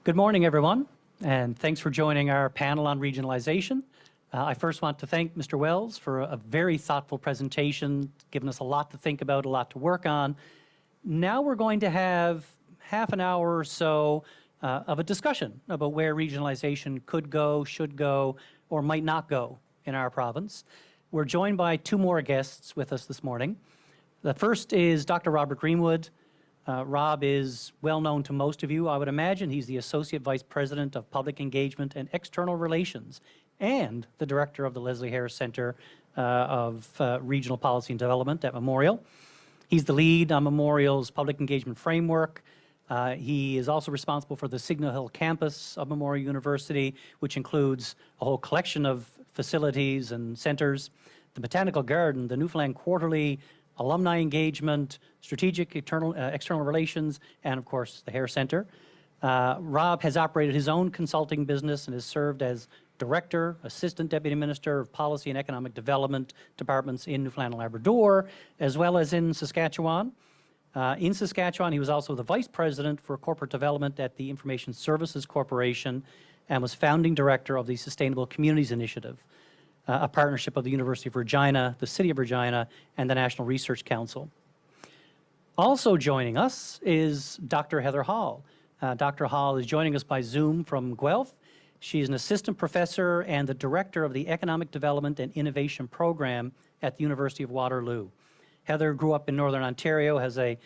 Good morning, everyone, and thanks for joining our panel on regionalization. I first want to thank Mr. Wells for a very thoughtful presentation, giving us a lot to think about, a lot to work on. Now we're going to have half an hour or so of a discussion about where regionalization could go, should go, or might not go in our province. We're joined by two more guests with us this morning. The first is Dr. Robert Greenwood. Rob is well known to most of you, I would imagine. He's the Associate Vice President of Public Engagement and External Relations and the Director of the Leslie Harris Center of Regional Policy and Development at Memorial. He's the lead on Memorial's public engagement framework. He is also responsible for the Signal Hill campus of Memorial University, which includes a whole collection of facilities and centers, the Botanical Garden, the Newfoundland Quarterly, alumni engagement, strategic external relations, and of course the Harris Center. Rob has operated his own consulting business and has served as Director, Assistant Deputy Minister of Policy and Economic Development departments in Newfoundland and Labrador, as well as in Saskatchewan. In Saskatchewan, he was also the Vice President for Corporate Development at the Information Services Corporation and was founding Director of the Sustainable Communities Initiative, a partnership of the University of Regina, the City of Regina, and the National Research Council. Also joining us is Dr. Heather Hall. Dr. Hall is joining us by Zoom from Guelph. She's an assistant professor and the director of the Economic Development and Innovation Program at the University of Waterloo. Heather grew up in Northern Ontario, has a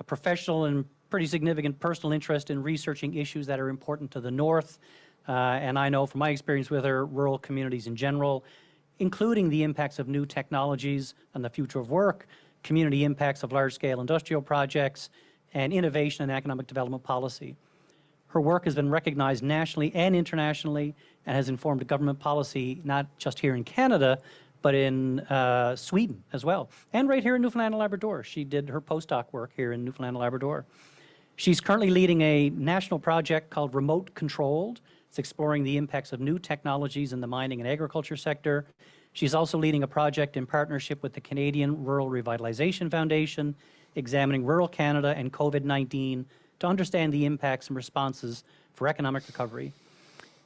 professional and pretty significant personal interest in researching issues that are important to the North. And I know from my experience with her, rural communities in general, including the impacts of new technologies on the future of work, community impacts of large-scale industrial projects, and innovation and economic development policy. Her work has been recognized nationally and internationally and has informed government policy not just here in Canada, but in Sweden as well, and right here in Newfoundland and Labrador. She did her postdoc work here in Newfoundland and Labrador. She's currently leading a national project called Remote Controlled. It's exploring the impacts of new technologies in the mining and agriculture sector. She's also leading a project in partnership with the Canadian Rural Revitalization Foundation, examining rural Canada and COVID-19 to understand the impacts and responses for economic recovery.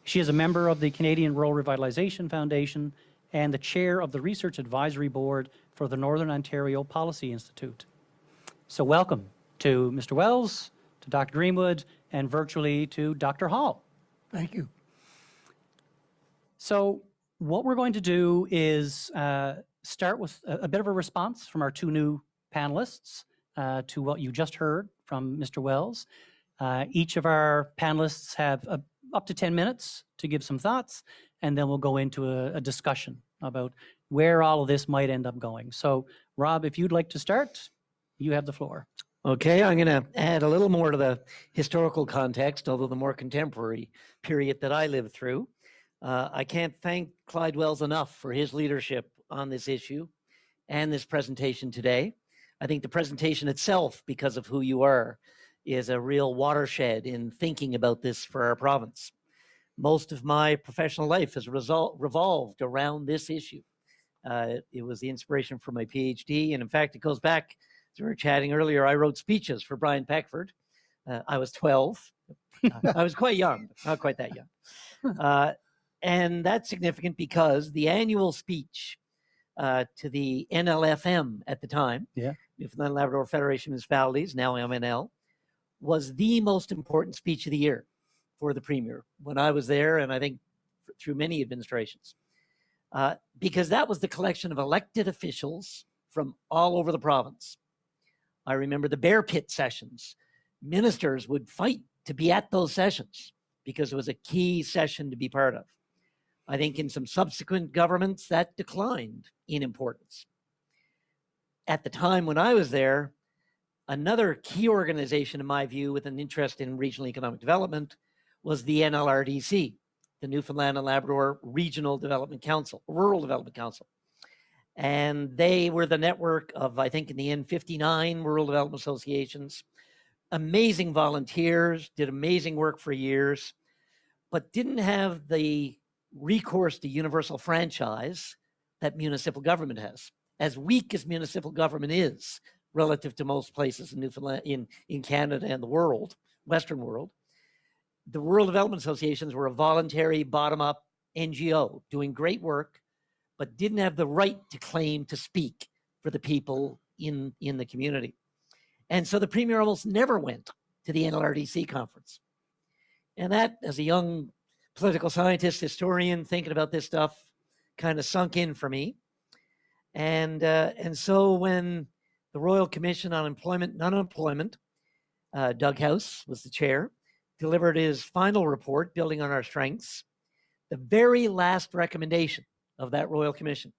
She is a member of the Canadian Rural Revitalization Foundation and the chair of the Research Advisory Board for the Northern Ontario Policy Institute. So welcome to Mr. Wells, to Dr. Greenwood, and virtually to Dr. Hall. Thank you. So what we're going to do is start with a bit of a response from our two new panelists to what you just heard from Mr. Wells. Each of our panelists have up to 10 minutes to give some thoughts, and then we'll go into a discussion about where all of this might end up going. So Rob, if you'd like to start, you have the floor. Okay, I'm going to add a little more to the historical context, although the more contemporary period that I lived through. I can't thank Clyde Wells enough for his leadership on this issue and this presentation today. I think the presentation itself, because of who you are, is a real watershed in thinking about this for our province. Most of my professional life has revolved around this issue. It was the inspiration for my PhD, and in fact, it goes back, as we were chatting earlier, I wrote speeches for Brian Peckford. I was 12. I was quite young, not quite that young. And that's significant because the annual speech to the NLFM at the time, Newfoundland and Labrador Federation of Municipalities, now MNL, was the most important speech of the year for the Premier when I was there, and I think through many administrations. Because that was the collection of elected officials from all over the province. I remember the bear pit sessions. Ministers would fight to be at those sessions because it was a key session to be part of. I think in some subsequent governments that declined in importance. At the time when I was there, another key organization, in my view, with an interest in regional economic development was the NLRDC, the Newfoundland and Labrador Regional Development Council, Rural Development Council. And they were the network of, I think in the end, 59 rural development associations, amazing volunteers, did amazing work for years, but didn't have the recourse to universal franchise that municipal government has. As weak as municipal government is relative to most places in Newfoundland, in Canada and the world, Western world, The Rural Development Associations were a voluntary, bottom-up NGO doing great work, but didn't have the right to claim to speak for the people in the community. And so the Premier almost never went to the NLRDC conference. And that, as a young political scientist, historian, thinking about this stuff, kind of sunk in for me. And so when the Royal Commission on Employment and Unemployment, Doug House was the chair, delivered his final report, Building on Our Strengths, the very last recommendation of that Royal Commission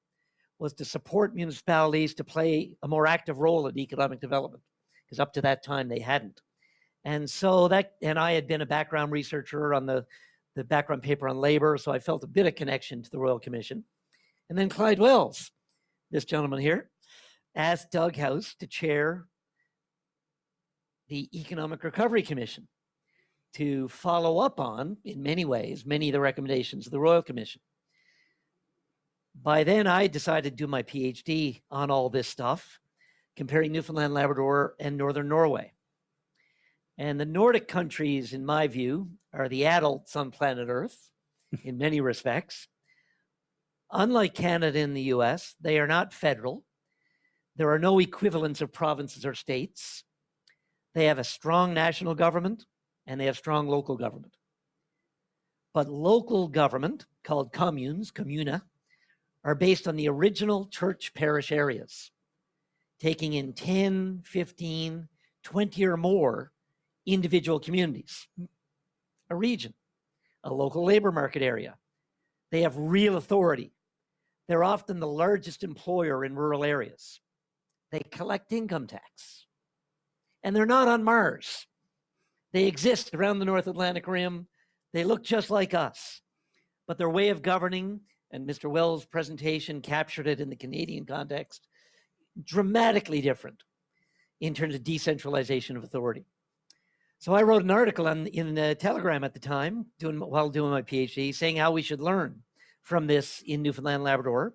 was to support municipalities to play a more active role in economic development, because up to that time they hadn't. And so and I had been a background researcher on the background paper on labor, so I felt a bit of connection to the Royal Commission. And then Clyde Wells, this gentleman here, asked Doug House to chair the Economic Recovery Commission to follow up on, in many ways, many of the recommendations of the Royal Commission. By then, I decided to do my PhD on all this stuff, comparing Newfoundland, Labrador, and Northern Norway. And the Nordic countries, in my view, are the adults on planet Earth in many respects. Unlike Canada and the US, they are not federal. There are no equivalents of provinces or states. They have a strong national government and they have strong local government. But local government, called communes, communa, are based on the original church parish areas, taking in 10, 15, 20 or more individual communities, a region, a local labor market area. They have real authority. They're often the largest employer in rural areas. They collect income tax. And they're not on Mars. They exist around the North Atlantic Rim. They look just like us. But their way of governing, and Mr. Wells' presentation captured it in the Canadian context, dramatically different in terms of decentralization of authority. So I wrote an article in the Telegram at the time, while doing my PhD, saying how we should learn from this in Newfoundland, Labrador.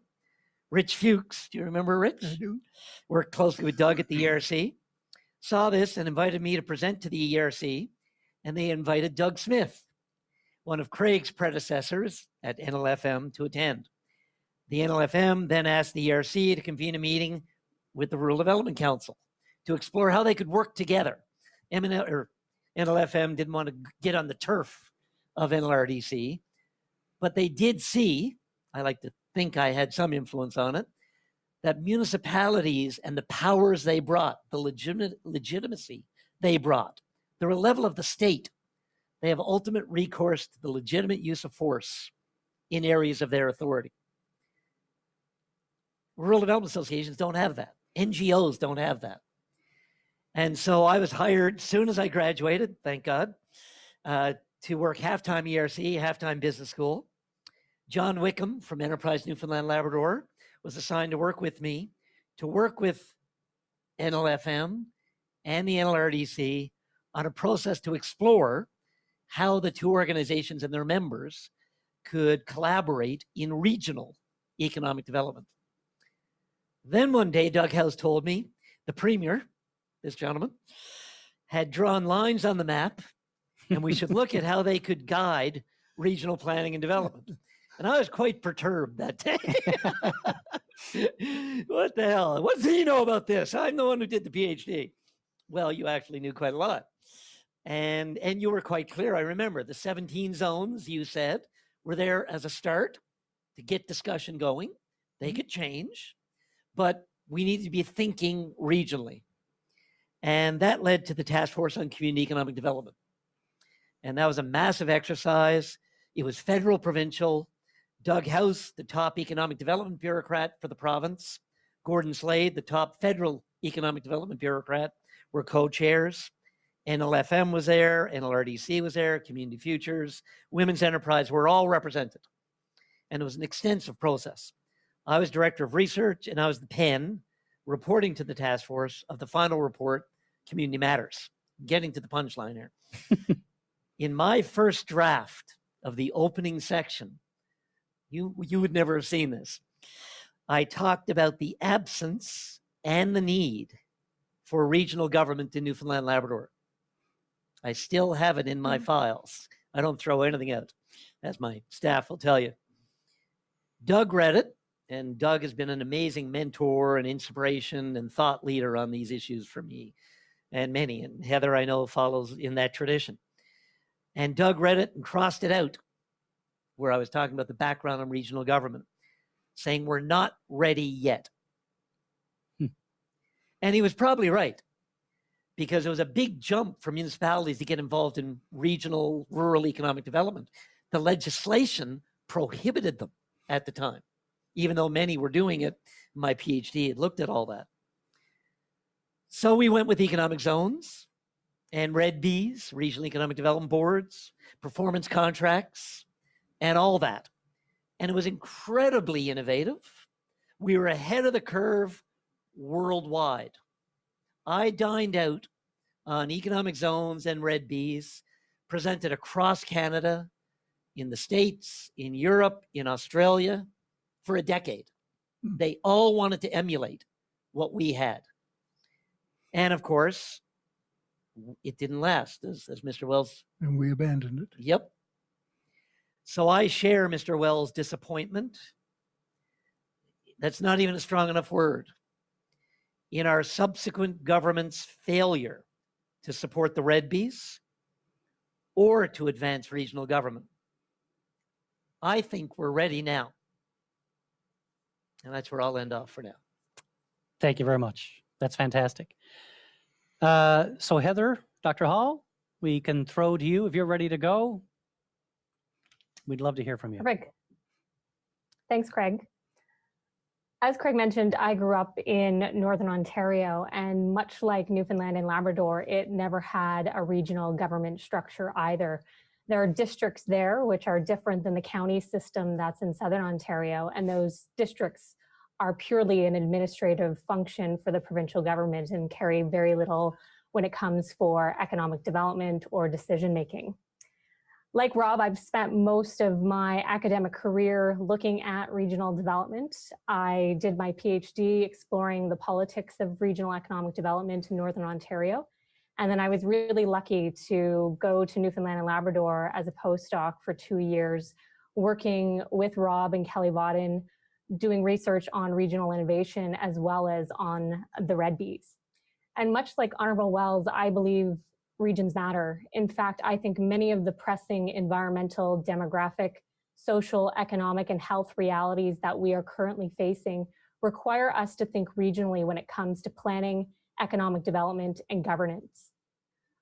Rich Fuchs, do you remember Rich? I do. Worked closely with Doug at the ERC, saw this and invited me to present to the ERC, and they invited Doug Smith, one of Craig's predecessors at NLFM, to attend. The NLFM then asked the ERC to convene a meeting with the Rural Development Council to explore how they could work together. NLFM didn't want to get on the turf of NLRDC, but they did see, I like to think I had some influence on it, that municipalities and the powers they brought, the legitimacy they brought, they're a level of the state. They have ultimate recourse to the legitimate use of force in areas of their authority. Rural Development Associations don't have that. NGOs don't have that. And so I was hired as soon as I graduated, thank God, to work half-time ERC, half-time business school. John Wickham from Enterprise Newfoundland Labrador was assigned to work with me, to work with NLFM and the NLRDC on a process to explore how the two organizations and their members could collaborate in regional economic development. Then one day, Doug House told me the Premier, this gentleman, had drawn lines on the map and we should look at how they could guide regional planning and development. And I was quite perturbed that day. What the hell? What does he know about this? I'm the one who did the PhD. Well, you actually knew quite a lot. And you were quite clear. I remember the 17 zones you said were there as a start to get discussion going. They could change, but we need to be thinking regionally. And that led to the Task Force on Community Economic Development. And that was a massive exercise. It was federal, provincial. Doug House, the top economic development bureaucrat for the province, Gordon Slade, the top federal economic development bureaucrat, were co-chairs. NLFM was there, NLRDC was there, Community Futures, Women's Enterprise were all represented. And it was an extensive process. I was director of research and I was the pen reporting to the task force of the final report, Community Matters. Getting to the punchline here. In my first draft of the opening section, you would never have seen this. I talked about the absence and the need for regional government in Newfoundland, Labrador. I still have it in my files. I don't throw anything out, as my staff will tell you. Doug read it, and Doug has been an amazing mentor and inspiration and thought leader on these issues for me and many. And Heather, I know, follows in that tradition. And Doug read it and crossed it out, where I was talking about the background on regional government, saying we're not ready yet. And he was probably right, because it was a big jump for municipalities to get involved in regional rural economic development. The legislation prohibited them at the time, even though many were doing it. My PhD had looked at all that. So we went with economic zones and red Bs, regional economic development boards, performance contracts, and all that. And it was incredibly innovative. We were ahead of the curve worldwide. I dined out on economic zones and red Bs, presented across Canada, in the States, in Europe, in Australia, for a decade. They all wanted to emulate what we had. And of course, it didn't last, as Mr. Wells. And we abandoned it. Yep. So I share Mr. Wells' disappointment. That's not even a strong enough word. In our subsequent government's failure to support the red Bs or to advance regional government. I think we're ready now. And that's where I'll end off for now. Thank you very much. That's fantastic. So Heather, Dr. Hall, we can throw to you if you're ready to go. We'd love to hear from you. Perfect. Thanks, Craig. As Craig mentioned, I grew up in Northern Ontario, and much like Newfoundland and Labrador, it never had a regional government structure either. There are districts there which are different than the county system that's in Southern Ontario, and those districts are purely an administrative function for the provincial government and carry very little when it comes for economic development or decision making. Like Rob, I've spent most of my academic career looking at regional development. I did my PhD exploring the politics of regional economic development in Northern Ontario. And then I was really lucky to go to Newfoundland and Labrador as a postdoc for 2 years, working with Rob and Kelly Vodden, doing research on regional innovation as well as on the red Bs. And much like Honorable Wells, I believe regions matter. In fact, I think many of the pressing environmental, demographic, social, economic, and health realities that we are currently facing require us to think regionally when it comes to planning, economic development, and governance.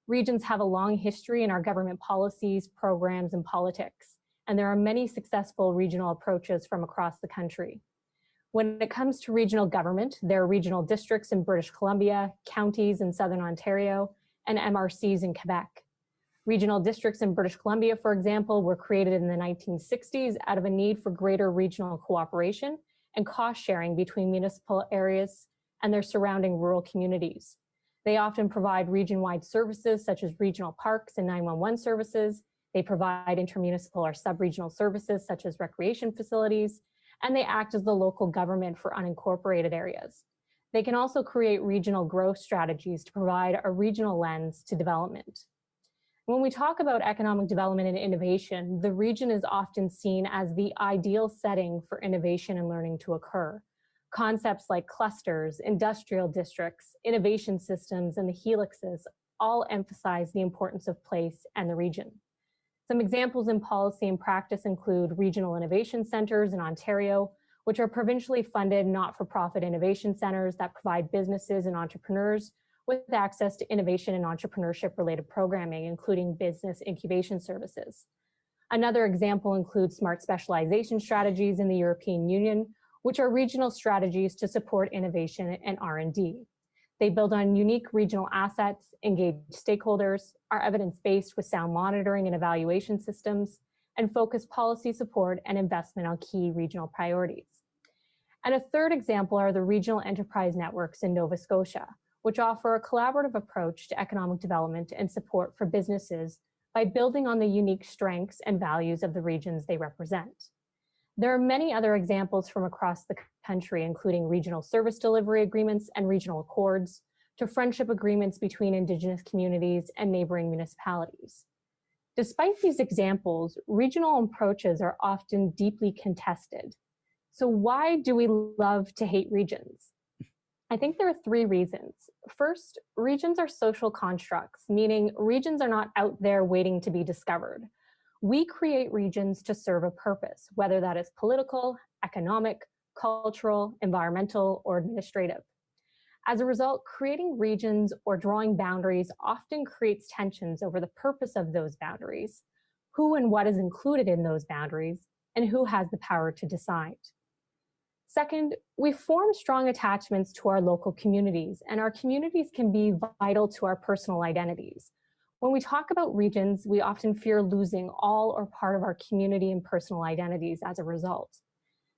Regions have a long history in our government policies, programs, and politics, and there are many successful regional approaches from across the country. When it comes to regional government, there are regional districts in British Columbia, counties in Southern Ontario, and MRCs in Quebec. Regional districts in British Columbia, for example, were created in the 1960s out of a need for greater regional cooperation and cost sharing between municipal areas and their surrounding rural communities. They often provide region-wide services such as regional parks and 911 services. They provide intermunicipal or sub-regional services such as recreation facilities, and they act as the local government for unincorporated areas. They can also create regional growth strategies to provide a regional lens to development. When we talk about economic development and innovation, the region is often seen as the ideal setting for innovation and learning to occur. Concepts like clusters, industrial districts, innovation systems, and the helixes all emphasize the importance of place and the region. Some examples in policy and practice include regional innovation centers in Ontario, which are provincially funded not-for-profit innovation centers that provide businesses and entrepreneurs with access to innovation and entrepreneurship-related programming, including business incubation services. Another example includes smart specialization strategies in the European Union, which are regional strategies to support innovation and R&D. They build on unique regional assets, engage stakeholders, are evidence-based with sound monitoring and evaluation systems, and focus policy support and investment on key regional priorities. And a third example are the regional enterprise networks in Nova Scotia, which offer a collaborative approach to economic development and support for businesses by building on the unique strengths and values of the regions they represent. There are many other examples from across the country, including regional service delivery agreements and regional accords, to friendship agreements between Indigenous communities and neighboring municipalities. Despite these examples, regional approaches are often deeply contested. So why do we love to hate regions? I think there are three reasons. First, regions are social constructs, meaning regions are not out there waiting to be discovered. We create regions to serve a purpose, whether that is political, economic, cultural, environmental, or administrative. As a result, creating regions or drawing boundaries often creates tensions over the purpose of those boundaries, who and what is included in those boundaries, and who has the power to decide. Second, we form strong attachments to our local communities, and our communities can be vital to our personal identities. When we talk about regions, we often fear losing all or part of our community and personal identities as a result.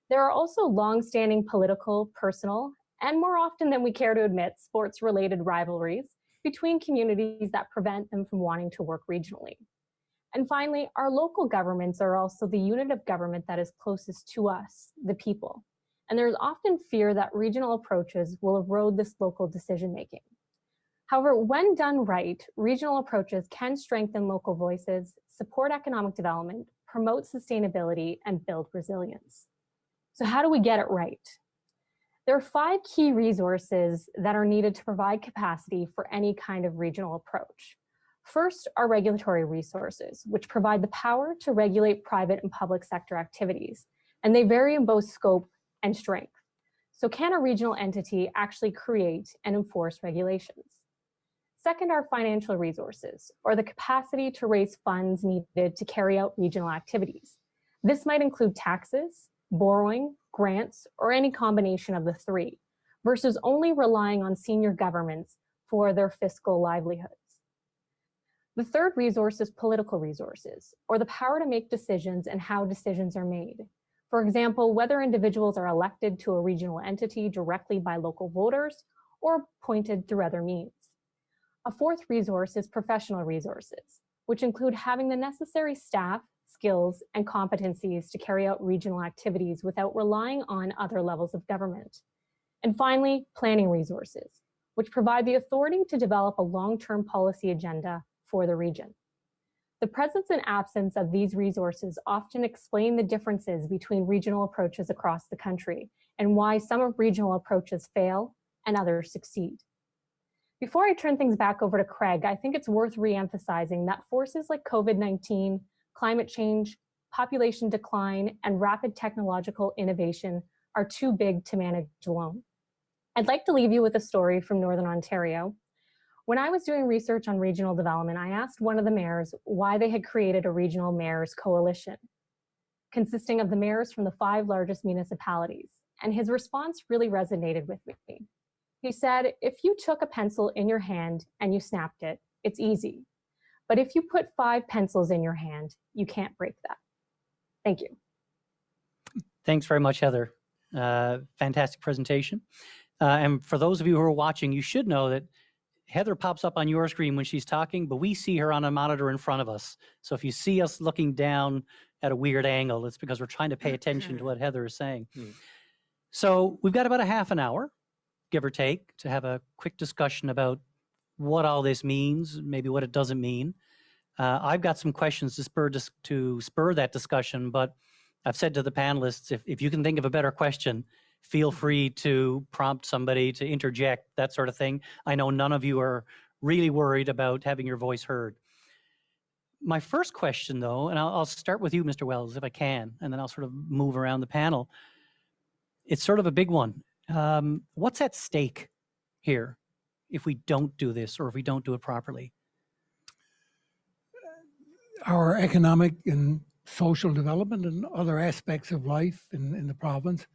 There are also long-standing political, personal, and more often than we care to admit, sports-related rivalries between communities that prevent them from wanting to work regionally. And finally, our local governments are also the unit of government that is closest to us, the people. And there's often fear that regional approaches will erode this local decision-making. However, when done right, regional approaches can strengthen local voices, support economic development, promote sustainability, and build resilience. So how do we get it right? There are 5 key resources that are needed to provide capacity for any kind of regional approach. First are regulatory resources, which provide the power to regulate private and public sector activities, and they vary in both scope and strength. So can a regional entity actually create and enforce regulations? Second are financial resources, or the capacity to raise funds needed to carry out regional activities. This might include taxes, borrowing, grants, or any combination of the 3, versus only relying on senior governments for their fiscal livelihoods. The third resource is political resources, or the power to make decisions and how decisions are made. For example, whether individuals are elected to a regional entity directly by local voters or appointed through other means. A fourth resource is professional resources, which include having the necessary staff, skills, and competencies to carry out regional activities without relying on other levels of government. And finally, planning resources, which provide the authority to develop a long-term policy agenda for the region. The presence and absence of these resources often explain the differences between regional approaches across the country and why some regional approaches fail and others succeed. Before I turn things back over to Craig, I think it's worth re-emphasizing that forces like COVID-19, climate change, population decline, and rapid technological innovation are too big to manage alone. I'd like to leave you with a story from Northern Ontario. When I was doing research on regional development, I asked one of the mayors why they had created a regional mayors coalition, consisting of the mayors from the 5 largest municipalities, and his response really resonated with me. He said, if you took a pencil in your hand and you snapped it, it's easy. But if you put 5 pencils in your hand, you can't break that. Thank you. Thanks very much, Heather. Fantastic presentation. And for those of you who are watching, you should know that Heather pops up on your screen when she's talking, but we see her on a monitor in front of us. So if you see us looking down at a weird angle, it's because we're trying to pay attention to what Heather is saying. So we've got about a half an hour, give or take, to have a quick discussion about what all this means, maybe what it doesn't mean. I've got some questions to spur that discussion, but I've said to the panelists, if you can think of a better question, feel free to prompt somebody to interject, that sort of thing. I know none of you are really worried about having your voice heard. My first question, though, and I'll start with you, Mr. Wells, if I can, and then I'll sort of move around the panel. It's sort of a big one. What's at stake here if we don't do this or if we don't do it properly? Our economic and social development and other aspects of life in the province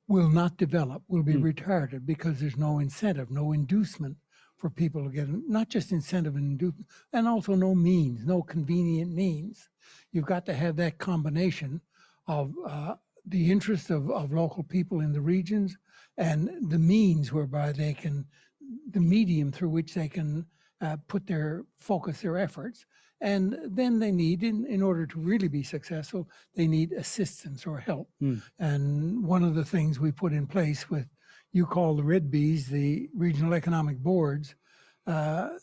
will not develop, will be retarded because there's no incentive, no inducement for people to get, not just incentive and inducement, and also no means, no convenient means. You've got to have that combination of the interest of local people in the regions and the means whereby they can, the medium through which they can focus their efforts. And then they need, in order to really be successful, they need assistance or help. And one of the things we put in place with, you call the Red Bees, the regional economic boards, what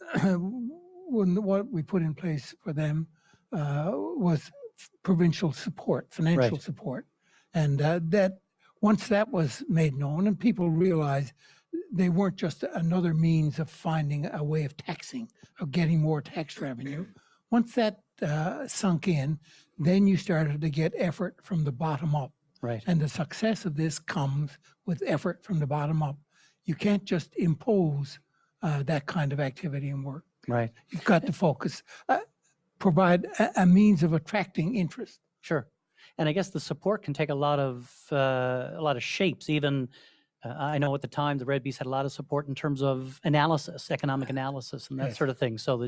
we put in place for them was provincial support, financial Right. support. And that once that was made known and people realized they weren't just another means of finding a way of taxing, of getting more tax revenue. Once that sunk in, then you started to get effort from the bottom up. Right. And the success of this comes with effort from the bottom up. You can't just impose that kind of activity and work. Right. You've got to focus, provide a means of attracting interest. Sure. And I guess the support can take a lot of shapes. Even I know at the time the Red Bees had a lot of support in terms of analysis, economic analysis, and that Yes. sort of thing. So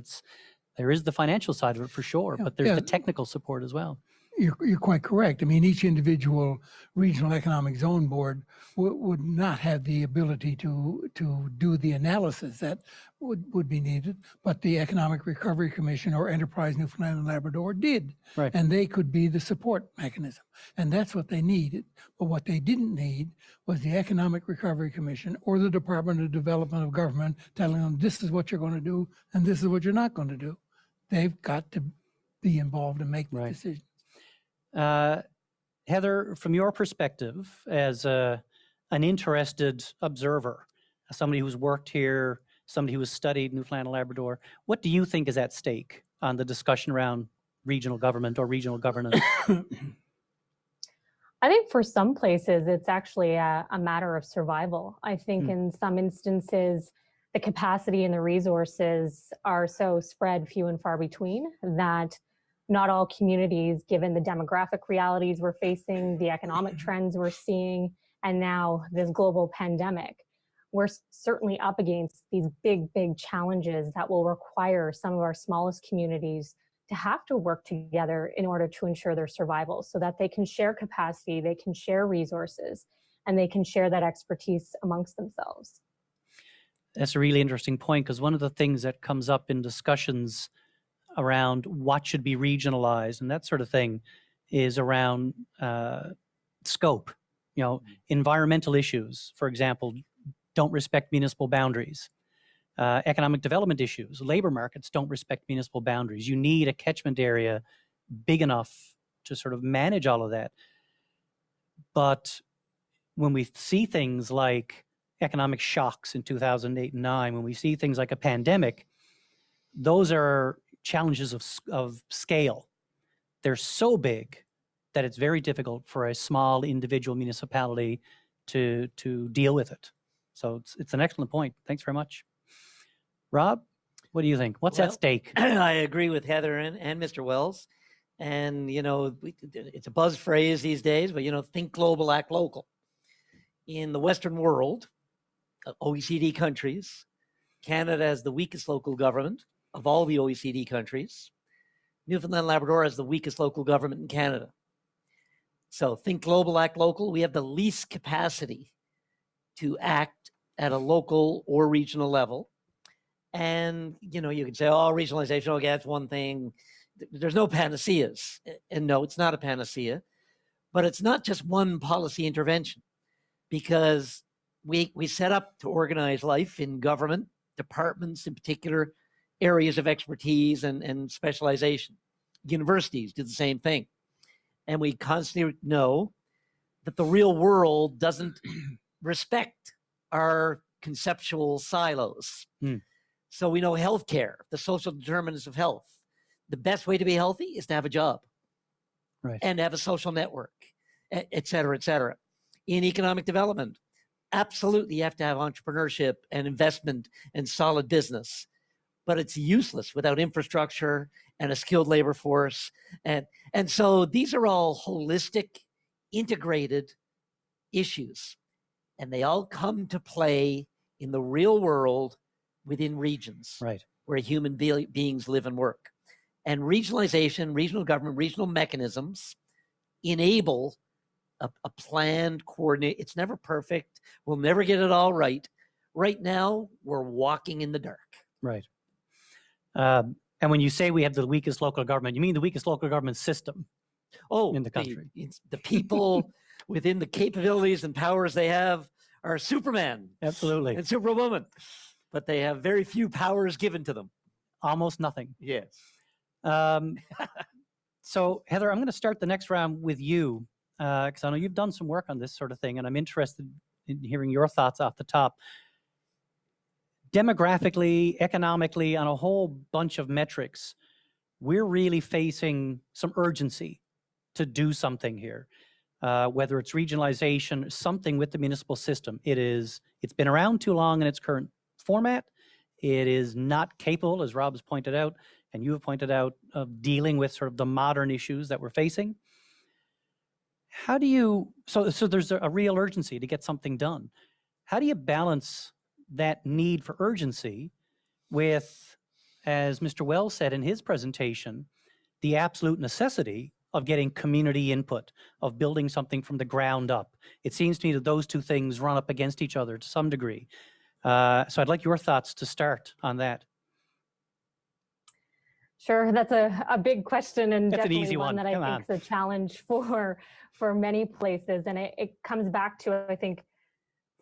there is the financial side of it for sure, Yeah, but there's yeah. the technical support as well. You're quite correct. I mean, each individual regional economic zone board would not have the ability to do the analysis that would be needed, but the Economic Recovery Commission or Enterprise Newfoundland and Labrador did. Right. And they could be the support mechanism. And that's what they needed. But what they didn't need was the Economic Recovery Commission or the Department of Development of Government telling them this is what you're going to do and this is what you're not going to do. They've got to be involved and make the Right. decision. Heather, from your perspective as an interested observer, somebody who's worked here, somebody who has studied Newfoundland and Labrador, what do you think is at stake on the discussion around regional government or regional governance? I think for some places, it's actually a matter of survival. I think in some instances, the capacity and the resources are so spread few and far between that not all communities, given the demographic realities we're facing, the economic trends we're seeing, and now this global pandemic, we're certainly up against these big, big challenges that will require some of our smallest communities to have to work together in order to ensure their survival so that they can share capacity, they can share resources, and they can share that expertise amongst themselves. That's a really interesting point, because one of the things that comes up in discussions around what should be regionalized and that sort of thing is around scope. You know, environmental issues, for example, don't respect municipal boundaries. Economic development issues, labor markets don't respect municipal boundaries. You need a catchment area big enough to sort of manage all of that. But when we see things like economic shocks in 2008 and 9, when we see things like a pandemic, those are challenges of scale. They're so big that it's very difficult for a small individual municipality to deal with it. So it's an excellent point. Thanks very much. Rob, what do you think? What's at stake? I agree with Heather and Mr. Wells. And, you know, it's a buzz phrase these days, but, you know, think global, act local. In the Western world, OECD countries, Canada has the weakest local government of all the OECD countries. Newfoundland and Labrador has the weakest local government in Canada. So think global, act local. We have the least capacity to act at a local or regional level. And, you know, you can say, oh, regionalization, okay, that's one thing. There's no panaceas. And no, it's not a panacea. But it's not just one policy intervention, because we set up to organize life in government, departments in particular, areas of expertise and specialization. Universities do the same thing. And we constantly know that the real world doesn't respect our conceptual silos. So we know healthcare, the social determinants of health. The best way to be healthy is to have a job, Right, and have a social network, et cetera, et cetera. In economic development, absolutely you have to have entrepreneurship and investment and solid business, but it's useless without infrastructure and a skilled labor force. And so these are all holistic, integrated issues, and they all come to play in the real world within regions, right, where human beings live and work. And regionalization, regional government, regional mechanisms enable a planned, coordinate. It's never perfect. We'll never get it all right. Right now, we're walking in the dark. right. And when you say we have the weakest local government, you mean the weakest local government system in the country? The people within the capabilities and powers they have are Superman. Absolutely. And Superwoman. But they have very few powers given to them. Almost nothing. Yes. So Heather, I'm going to start the next round with you because I know you've done some work on this sort of thing, and I'm interested in hearing your thoughts off the top. Demographically, economically, on a whole bunch of metrics, we're really facing some urgency to do something here. Whether it's regionalization, something with the municipal system. It's been around too long in its current format. It is not capable, as Rob has pointed out, and you have pointed out, of dealing with sort of the modern issues that we're facing. How do you, so there's a real urgency to get something done. How do you balance that need for urgency with, as Mr. Wells said in his presentation, the absolute necessity of getting community input, of building something from the ground up? It seems to me that those two things run up against each other to some degree. So I'd like your thoughts to start on that. Sure, that's a big question, and That's an definitely easy one. that Come I think is a challenge for many places. And it comes back to, I think,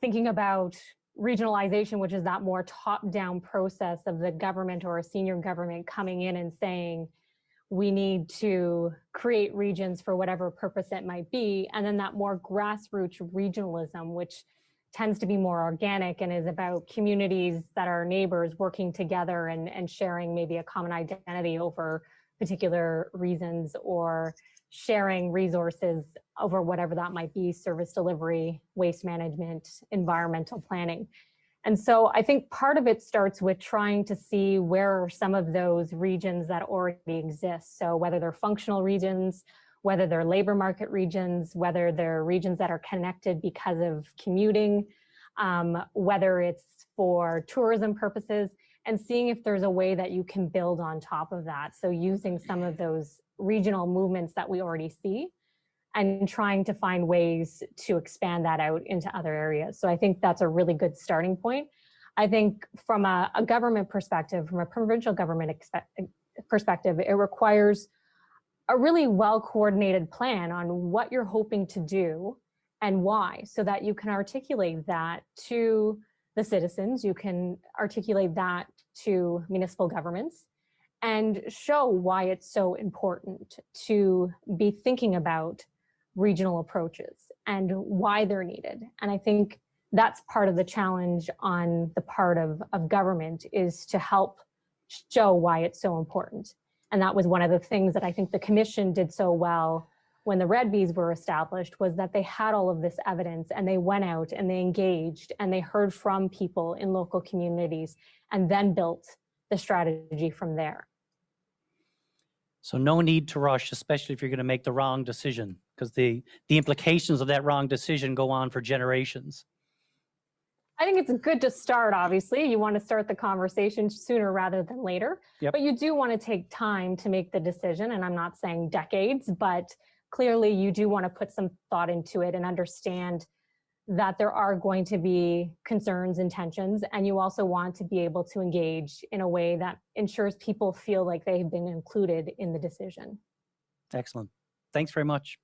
thinking about regionalization, which is that more top-down process of the government or a senior government coming in and saying, we need to create regions for whatever purpose it might be. And then that more grassroots regionalism, which tends to be more organic and is about communities that are neighbors working together and sharing maybe a common identity over particular reasons, or sharing resources over whatever that might be: service delivery, waste management, environmental planning. And so I think part of it starts with trying to see where are some of those regions that already exist. So whether they're functional regions, whether they're labor market regions, whether they're regions that are connected because of commuting, whether it's for tourism purposes, and seeing if there's a way that you can build on top of that. So using some of those regional movements that we already see and trying to find ways to expand that out into other areas. So I think that's a really good starting point. I think from a government perspective, from a provincial government perspective, it requires a really well-coordinated plan on what you're hoping to do and why, so that you can articulate that to the citizens, you can articulate that to municipal governments, and show why it's so important to be thinking about regional approaches and why they're needed. And I think that's part of the challenge on the part of government, is to help show why it's so important. And that was one of the things that I think the commission did so well when the Red Bs were established, was that they had all of this evidence and they went out and they engaged and they heard from people in local communities and then built the strategy from there. So no need to rush, especially if you're going to make the wrong decision, because the implications of that wrong decision go on for generations. I think it's good to start, obviously. You want to start the conversation sooner rather than later. Yep. But you do want to take time to make the decision. And I'm not saying decades, but clearly you do want to put some thought into it and understand that there are going to be concerns and tensions. And you also want to be able to engage in a way that ensures people feel like they've been included in the decision. Excellent. Thanks very much.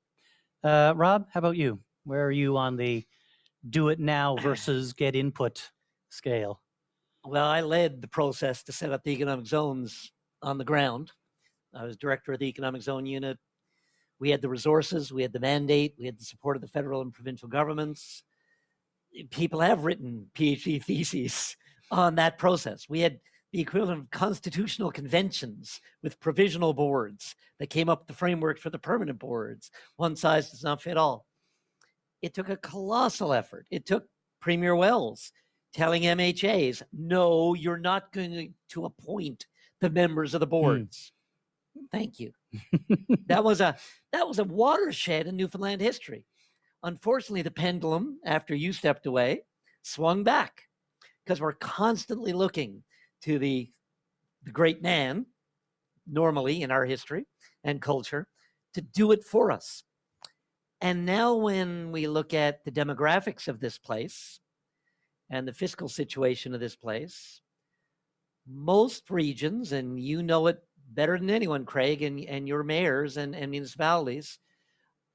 Rob, how about you? Where are you on the do it now versus get input scale? Well, I led the process to set up the economic zones on the ground. I was director of the economic zone unit. We had the resources, we had the mandate, we had the support of the federal and provincial governments. People have written PhD theses on that process. We had the equivalent of constitutional conventions with provisional boards that came up with the framework for the permanent boards. One size does not fit all. It took a colossal effort. It took Premier Wells telling MHAs, no, you're not going to appoint the members of the boards. Thank you. That was a watershed in Newfoundland history. Unfortunately, the pendulum, after you stepped away, swung back, because we're constantly looking to the great man, normally in our history and culture, to do it for us. And now when we look at the demographics of this place and the fiscal situation of this place, most regions, and you know it better than anyone, Craig, and your mayors and municipalities,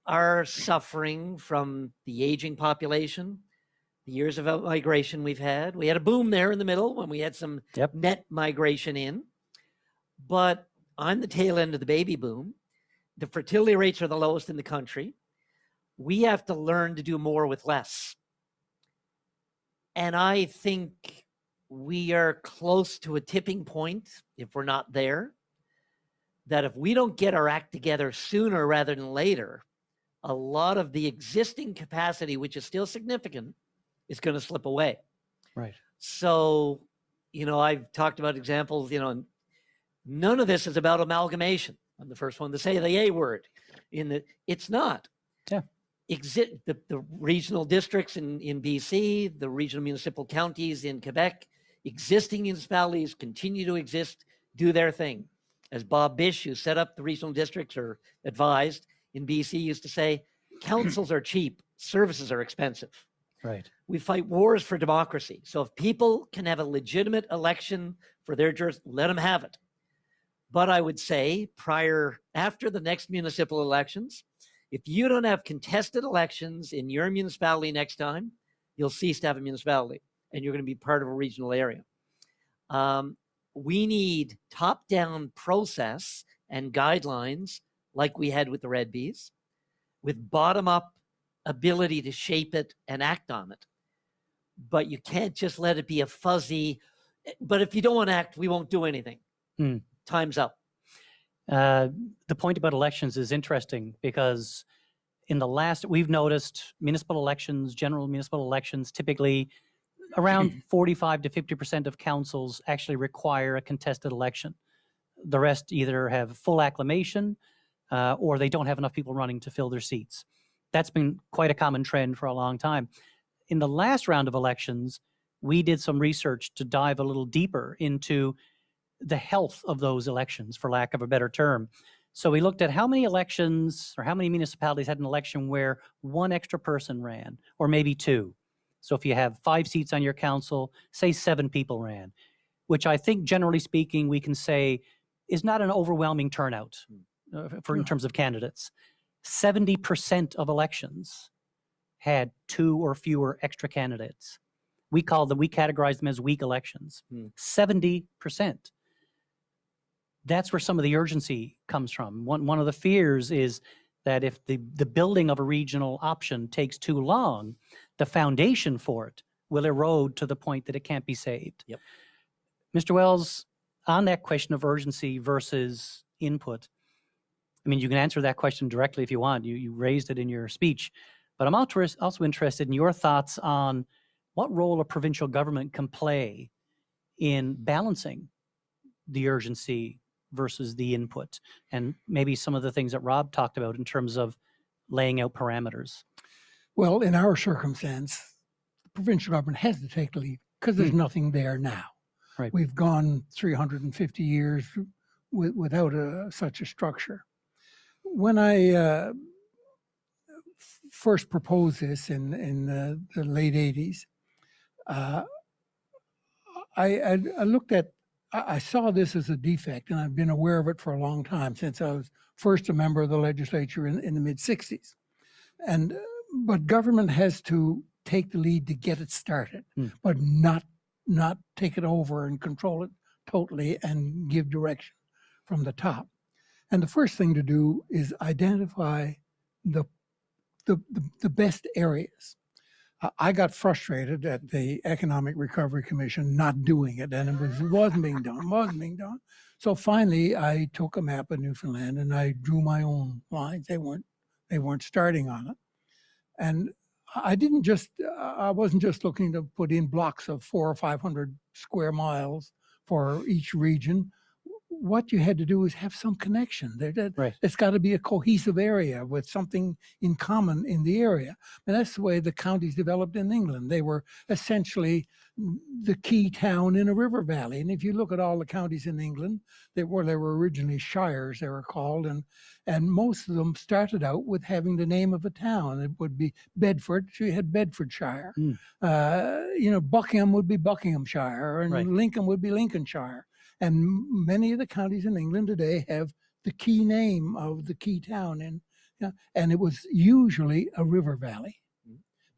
are suffering from the aging population, the years of migration we've had. We had a boom there in the middle when we had some net migration in, but I'm the tail end of the baby boom. the fertility rates are the lowest in the country. We have to learn to do more with less. And I think we are close to a tipping point, if we're not there, that if we don't get our act together sooner rather than later, a lot of the existing capacity, which is still significant, is going to slip away. Right. So, I've talked about examples, none of this is about amalgamation. I'm the first one to say the A word. It's not. Yeah. The regional districts in BC, the regional municipal counties in Quebec, existing municipalities continue to exist, do their thing. As Bob Bish, who set up the regional districts or advised in BC, used to say, councils are cheap, services are expensive. Right. We fight wars for democracy. So if people can have a legitimate election for their jurisdiction, let them have it. But I would say after the next municipal elections, if you don't have contested elections in your municipality next time, you'll cease to have a municipality and you're going to be part of a regional area. We need top-down process and guidelines like we had with the Red Bees, with bottom-up ability to shape it and act on it. But you can't just let it be a fuzzy, but if you don't want to act, we won't do anything. Time's up. The point about elections is interesting because we've noticed municipal elections, general municipal elections, typically around 45 to 50% of councils actually require a contested election. The rest either have full acclamation or they don't have enough people running to fill their seats. That's been quite a common trend for a long time. In the last round of elections, we did some research to dive a little deeper into the health of those elections, for lack of a better term. So we looked at how many elections or how many municipalities had an election where one extra person ran, or maybe two. So if you have 5 seats on your council, say 7 people ran, which I think generally speaking, we can say is not an overwhelming turnout in terms of candidates. 70% of elections had 2 or fewer extra candidates. We categorize them as weak elections. 70%. That's where some of the urgency comes from. One of the fears is that if the building of a regional option takes too long, the foundation for it will erode to the point that it can't be saved. Yep. Mr. Wells, on that question of urgency versus input, I mean, you can answer that question directly if you want. You raised it in your speech, but I'm also interested in your thoughts on what role a provincial government can play in balancing the urgency versus the input, and maybe some of the things that Rob talked about in terms of laying out parameters. Well, in our circumstance, the provincial government has to take the lead because there's nothing there now. Right. We've gone 350 years without such a structure. When I first proposed this in the late 80s, I looked at, I saw this as a defect, and I've been aware of it for a long time, since I was first a member of the legislature in the mid-60s. But government has to take the lead to get it started, but not take it over and control it totally and give direction from the top. And the first thing to do is identify the best areas. I got frustrated at the Economic Recovery Commission not doing it, and it wasn't being done. So finally, I took a map of Newfoundland and I drew my own lines. They weren't starting on it, and I wasn't just looking to put in blocks of 400 or 500 square miles for each region. What you had to do is have some connection. Right. It's got to be a cohesive area with something in common in the area. And that's the way the counties developed in England. They were essentially the key town in a river valley. And if you look at all the counties in England, they were originally shires, they were called, and most of them started out with having the name of a town. It would be Bedford, so you had Bedfordshire. Buckingham would be Buckinghamshire, and Right. Lincoln would be Lincolnshire. And many of the counties in England today have the key name of the key town and it was usually a river valley,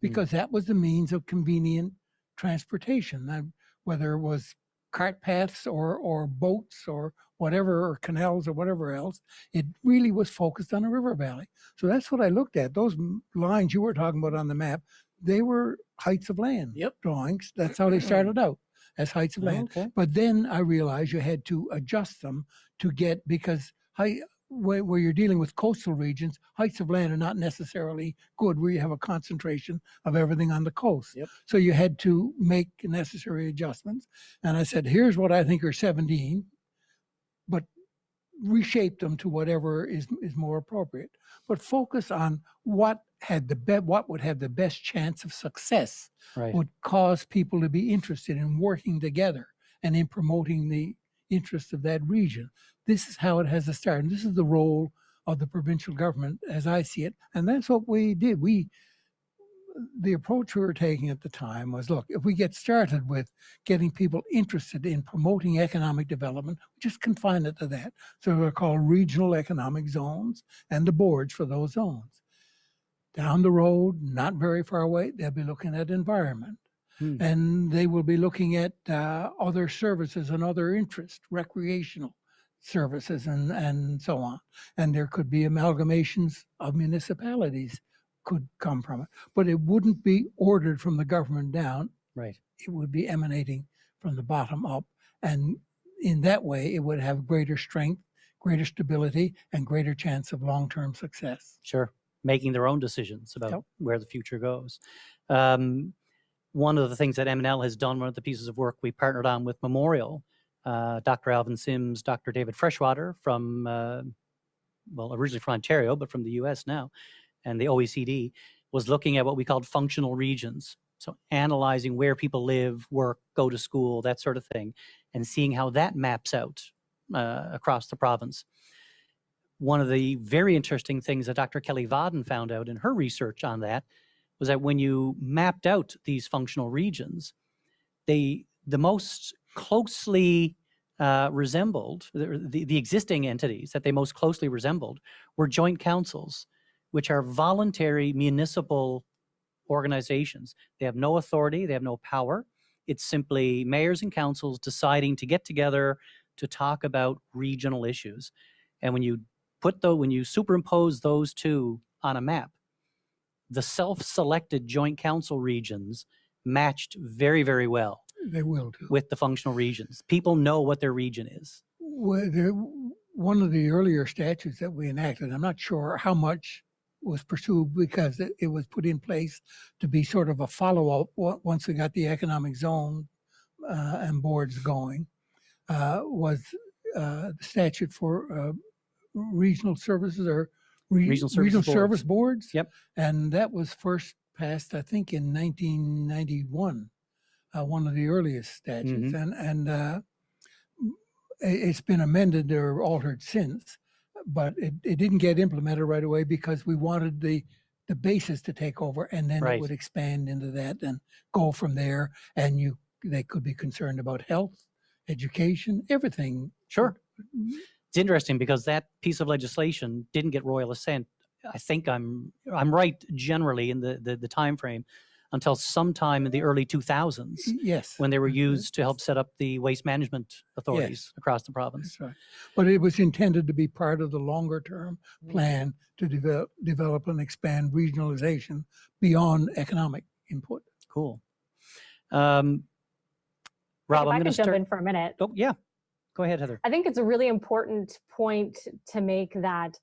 because that was the means of convenient transportation, whether it was cart paths or boats or whatever, or canals or whatever else. It really was focused on a river valley. So that's what I looked at. Those lines you were talking about on the map, they were heights of land drawings. That's how they started out, as heights of land. Okay. But then I realized you had to adjust them to get, because where you're dealing with coastal regions, heights of land are not necessarily good where you have a concentration of everything on the coast. So you had to make necessary adjustments. And I said, here's what I think are 17, but reshape them to whatever is more appropriate. But focus on what would have the best chance of success, Right. would cause people to be interested in working together and in promoting the interests of that region. This is how it has to start. And this is the role of the provincial government as I see it. And that's what we did. The approach we were taking at the time was, look, if we get started with getting people interested in promoting economic development, just confine it to that. So they're called regional economic zones and the boards for those zones. Down the road, not very far away, they'll be looking at environment. And they will be looking at other services and other interests, recreational services and so on. And there could be amalgamations of municipalities could come from it. But it wouldn't be ordered from the government down. Right. It would be emanating from the bottom up. And in that way, it would have greater strength, greater stability, and greater chance of long-term success. Sure. Making their own decisions about Yep. where the future goes. One of the things that M&L has done, one of the pieces of work we partnered on with Memorial, Dr. Alvin Sims, Dr. David Freshwater from, well, originally from Ontario, but from the US now, and the OECD, was looking at what we called functional regions. So analyzing where people live, work, go to school, that sort of thing, and seeing how that maps out across the province. One of the very interesting things that Dr. Kelly Vaden found out in her research on that was that when you mapped out these functional regions, the most closely resembled, the existing entities that they most closely resembled were joint councils, which are voluntary municipal organizations. They have no authority, they have no power. It's simply mayors and councils deciding to get together to talk about regional issues. And when you superimpose those two on a map, the self-selected joint council regions matched very, very well. They will do. With the functional regions. People know what their region is. One of the earlier statutes that we enacted, I'm not sure how much was pursued because it was put in place to be sort of a follow-up once we got the economic zone and boards going, was the statute for regional services or regional service boards. Yep. And that was first passed, I think, in 1991, one of the earliest statutes. And it's been amended or altered since, but it didn't get implemented right away because we wanted the basis to take over, and then it would expand into that and go from there. And they could be concerned about health, education, everything. Sure. It's interesting because that piece of legislation didn't get royal assent. I think I'm right generally in the time frame until sometime in the early 2000s. Yes. When they were used to help set up the waste management authorities across the province. That's right. But it was intended to be part of the longer term plan to develop and expand regionalization beyond economic input. Cool. Rob, if I could jump in for a minute. Oh, yeah. Go ahead, Heather. I think it's a really important point to make that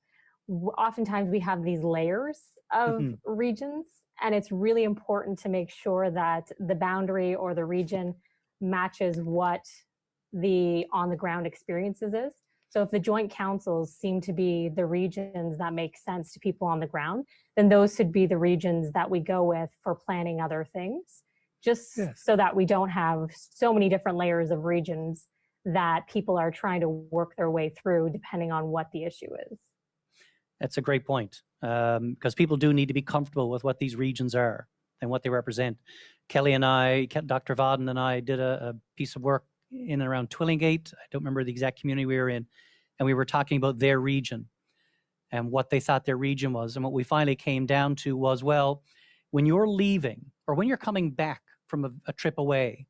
oftentimes we have these layers of regions, and it's really important to make sure that the boundary or the region matches what the on-the-ground experiences is. So if the joint councils seem to be the regions that make sense to people on the ground, then those should be the regions that we go with for planning other things, just so that we don't have so many different layers of regions that people are trying to work their way through depending on what the issue is. That's a great point, because people do need to be comfortable with what these regions are and what they represent. Kelly and I, Dr. Vaden and I did a piece of work in and around Twillingate. I don't remember the exact community we were in, and we were talking about their region and what they thought their region was. And what we finally came down to was, well, when you're leaving or when you're coming back from a trip away,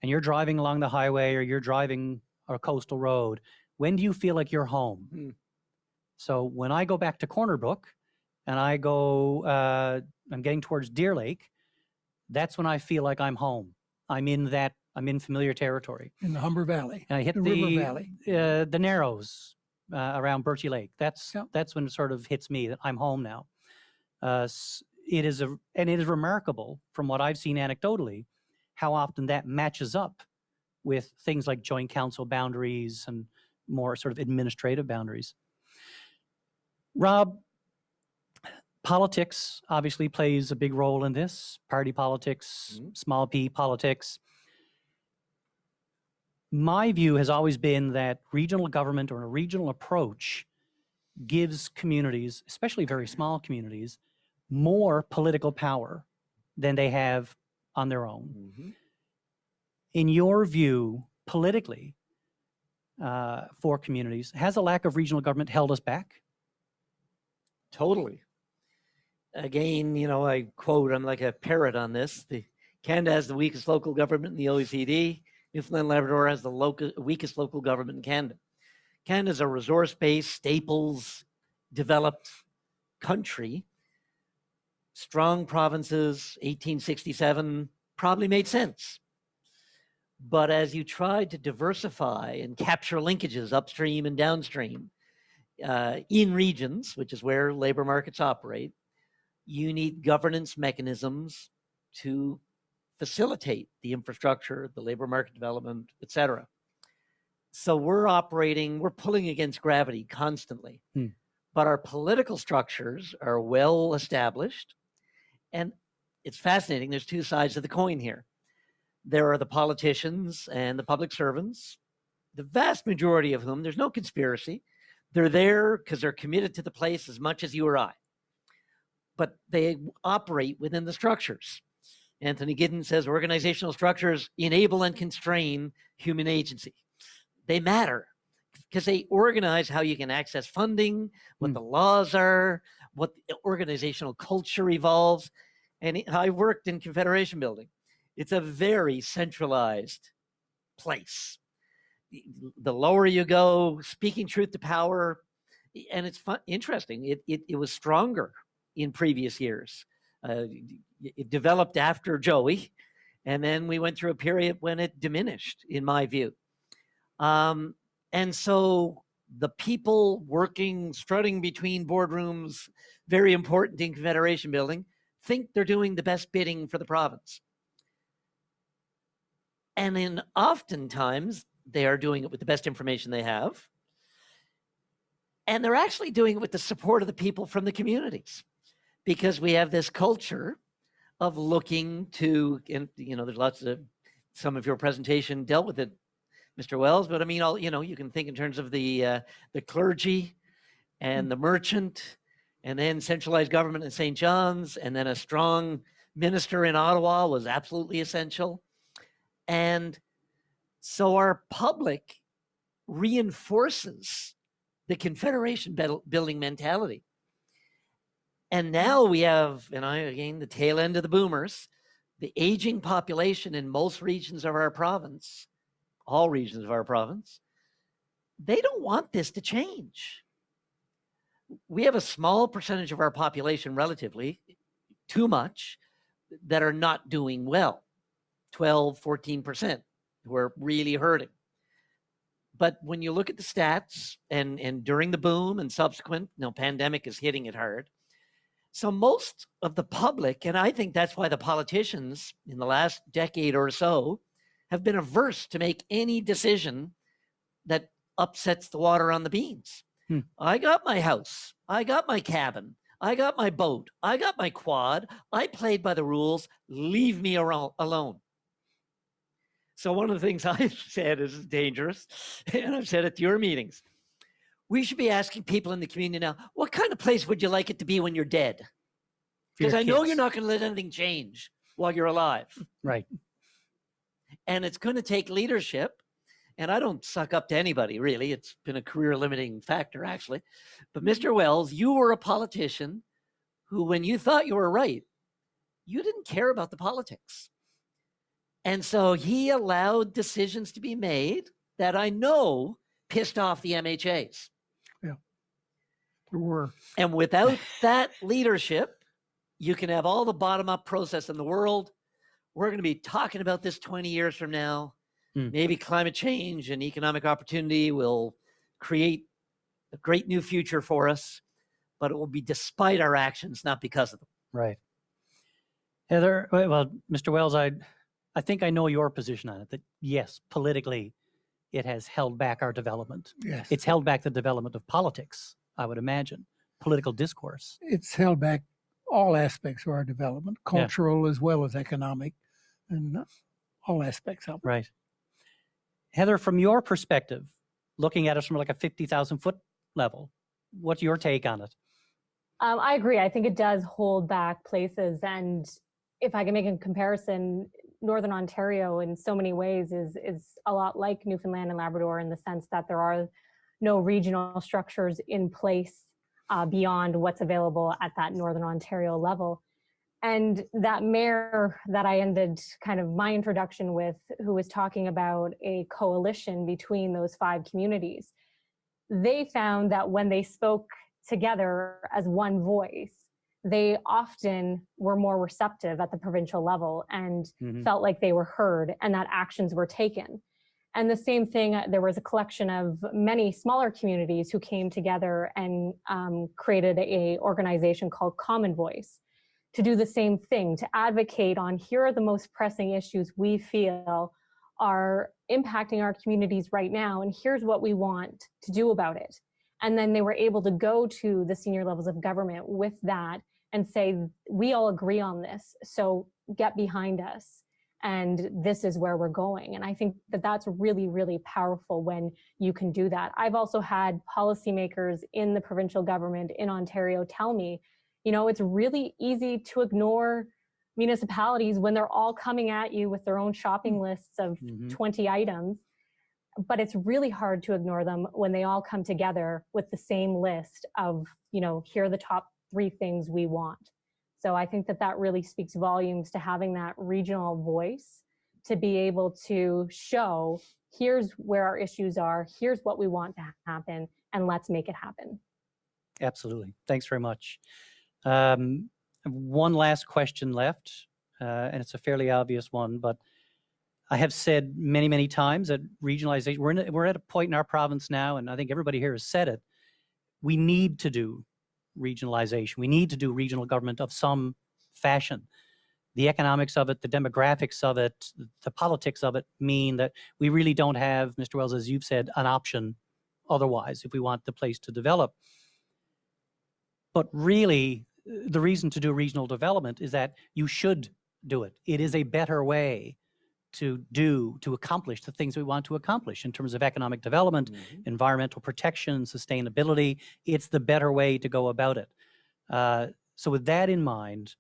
and you're driving along the highway or you're driving a coastal road, when do you feel like you're home? Hmm. So when I go back to Corner Brook and I go, I'm getting towards Deer Lake, that's when I feel like I'm home. I'm in familiar territory. In the Humber Valley, And I hit the River Valley. the Narrows around Birchie Lake. That's Yeah. that's when it sort of hits me that I'm home now. It is remarkable from what I've seen anecdotally, how often that matches up with things like joint council boundaries and more sort of administrative boundaries. Rob, politics obviously plays a big role in this. Party politics, small p politics. My view has always been that regional government or a regional approach gives communities, especially very small communities, more political power than they have on their own. Mm-hmm. In your view, politically, for communities, has a lack of regional government held us back? Totally. Again, I quote, I'm like a parrot on this. Canada has the weakest local government in the OECD. Newfoundland and Labrador has the weakest local government in Canada. Canada's a resource-based, staples, developed country. Strong provinces, 1867, probably made sense. But as you tried to diversify and capture linkages upstream and downstream in regions, which is where labor markets operate, you need governance mechanisms to facilitate the infrastructure, the labor market development, et cetera. So we're pulling against gravity constantly. But our political structures are well established. And it's fascinating. There's two sides of the coin here. There are the politicians and the public servants, the vast majority of whom, there's no conspiracy. They're there because they're committed to the place as much as you or I. But they operate within the structures. Anthony Giddens says organizational structures enable and constrain human agency. They matter because they organize how you can access funding, what the laws are, what the organizational culture evolves. And I worked in Confederation Building. It's a very centralized place. The lower you go, speaking truth to power, and it's interesting. It was stronger in previous years. It developed after Joey, and then we went through a period when it diminished, in my view. And so the people working, strutting between boardrooms, very important in Confederation Building, think they're doing the best bidding for the province. And then oftentimes they are doing it with the best information they have. And they're actually doing it with the support of the people from the communities, because we have this culture of looking to, and there's lots of, some of your presentation dealt with it, Mr. Wells, but I mean, you can think in terms of the clergy and the merchant, and then centralized government in St. John's, and then a strong minister in Ottawa was absolutely essential. And so our public reinforces the Confederation building mentality. And now we have, again, the tail end of the boomers, the aging population in most regions of our province, all regions of our province. They don't want this to change. We have a small percentage of our population, relatively, too much, that are not doing well. 12, 14% who are really hurting. But when you look at the stats, and during the boom and subsequent, pandemic is hitting it hard. So most of the public, and I think that's why the politicians in the last decade or so have been averse to make any decision that upsets the water on the beans. I got my house. I got my cabin. I got my boat. I got my quad. I played by the rules. Leave me alone. So one of the things I've said is dangerous, and I've said at your meetings, we should be asking people in the community now, what kind of place would you like it to be when you're dead? Because I know you're not going to let anything change while you're alive. Right. And it's going to take leadership. And I don't suck up to anybody, really. It's been a career limiting factor, actually. But Mr. Wells, you were a politician who, when you thought you were right, you didn't care about the politics. And so he allowed decisions to be made that I know pissed off the MHAs. There were. And without that leadership, you can have all the bottom-up process in the world. We're going to be talking about this 20 years from now. Maybe climate change and economic opportunity will create a great new future for us, but it will be despite our actions, not because of them. Right. Heather, well, Mr. Wells, I think I know your position on it, that yes, politically, it has held back our development. Yes. It's held back the development of politics, I would imagine, political discourse. It's held back all aspects of our development, cultural as well as economic, and all aspects of it. Right. Heather, from your perspective, looking at us from like a 50,000 foot level, what's your take on it? I agree. I think it does hold back places. And if I can make a comparison, Northern Ontario in so many ways is a lot like Newfoundland and Labrador in the sense that there are no regional structures in place beyond what's available at that Northern Ontario level. And that mayor that I ended kind of my introduction with, who was talking about a coalition between those 5 communities, they found that when they spoke together as one voice, they often were more receptive at the provincial level and felt like they were heard and that actions were taken. And the same thing, there was a collection of many smaller communities who came together and created an organization called Common Voice to do the same thing, to advocate on here are the most pressing issues we feel are impacting our communities right now, and here's what we want to do about it. And then they were able to go to the senior levels of government with that and say, we all agree on this, so get behind us. And this is where we're going. And I think that that's really, really powerful when you can do that. I've also had policymakers in the provincial government in Ontario tell me, you know, it's really easy to ignore municipalities when they're all coming at you with their own shopping lists of 20 items. But it's really hard to ignore them when they all come together with the same list of, you know, here are the top 3 things we want. So I think that that really speaks volumes to having that regional voice to be able to show, here's where our issues are, here's what we want to happen, and let's make it happen. Absolutely. Thanks very much. One last question left, and it's a fairly obvious one, but I have said many, many times that regionalization, we're at a point in our province now, and I think everybody here has said it, we need to do regionalization. We need to do regional government of some fashion. The economics of it, the demographics of it, the politics of it mean that we really don't have, Mr. Wells, as you've said, an option otherwise if we want the place to develop. But really, the reason to do regional development is that you should do it. It is a better way to accomplish the things we want to accomplish in terms of economic development, environmental protection, sustainability. It's the better way to go about it. So with that in mind,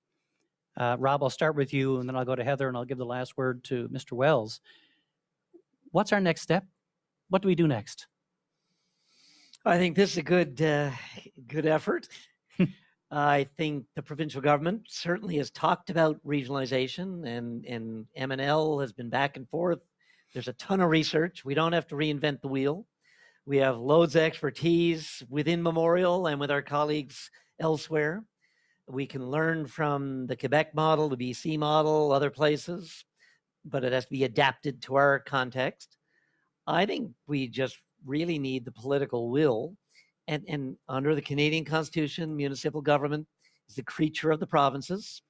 Rob, I'll start with you, and then I'll go to Heather, and I'll give the last word to Mr. Wells. What's our next step? What do we do next? I think this is a good effort. I think the provincial government certainly has talked about regionalization, and MNL has been back and forth. There's a ton of research. We don't have to reinvent the wheel. We have loads of expertise within Memorial and with our colleagues elsewhere. We can learn from the Quebec model, the BC model, other places, but it has to be adapted to our context. I think we just really need the political will. And under the Canadian Constitution, municipal government is the creature of the provinces.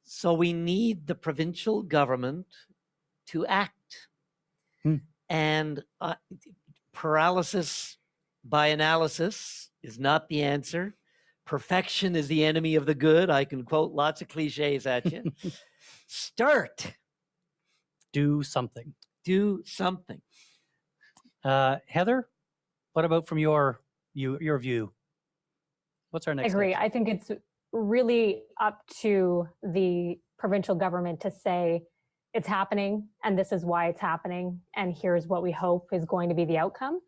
So we need the provincial government to act. And paralysis by analysis is not the answer. Perfection is the enemy of the good. I can quote lots of cliches at you. Start. Do something. Do something. Heather, what about from your view? What's our next I agree. step? I think it's really up to the provincial government to say it's happening and this is why it's happening and here's what we hope is going to be the outcome.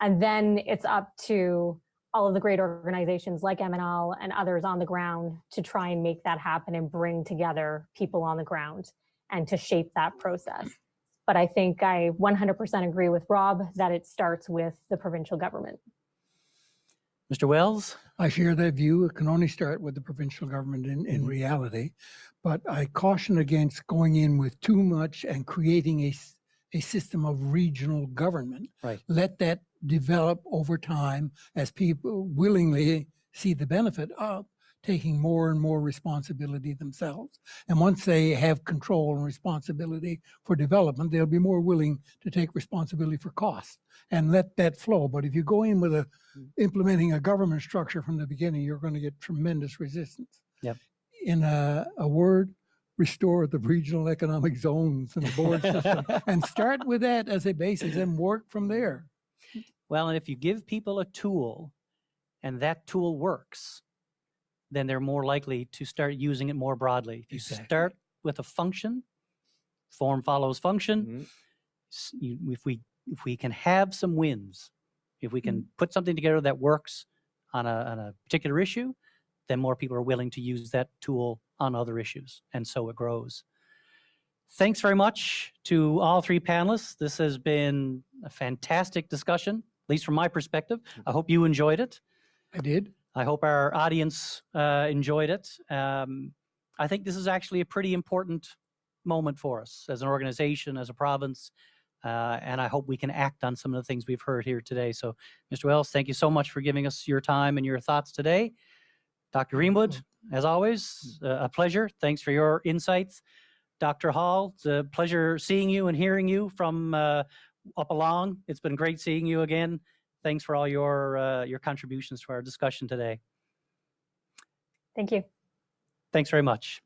And then it's up to all of the great organizations like MNL and others on the ground to try and make that happen and bring together people on the ground. and to shape that process. But I think I 100% agree with Rob that it starts with the provincial government. Mr. Wells? I share that view. It can only start with the provincial government in reality. But I caution against going in with too much and creating a system of regional government. Right. Let that develop over time as people willingly see the benefit of taking more and more responsibility themselves. And once they have control and responsibility for development, they'll be more willing to take responsibility for costs and let that flow. But if you go in with implementing a government structure from the beginning, you're going to get tremendous resistance. Yep. In a word, restore the regional economic zones and the board system and start with that as a basis and work from there. Well, and if you give people a tool and that tool works, then they're more likely to start using it more broadly. If you start with a function, form follows function. If we can have some wins, if we can put something together that works on a particular issue, then more people are willing to use that tool on other issues, and so it grows. Thanks very much to all three panelists. This has been a fantastic discussion, at least from my perspective. I hope you enjoyed it. I did. I hope our audience enjoyed it. I think this is actually a pretty important moment for us as an organization, as a province, and I hope we can act on some of the things we've heard here today. So, Mr. Wells, thank you so much for giving us your time and your thoughts today. Dr. Greenwood, as always, a pleasure. Thanks for your insights. Dr. Hall, it's a pleasure seeing you and hearing you from up along. It's been great seeing you again. Thanks for all your contributions to our discussion today. Thank you. Thanks very much.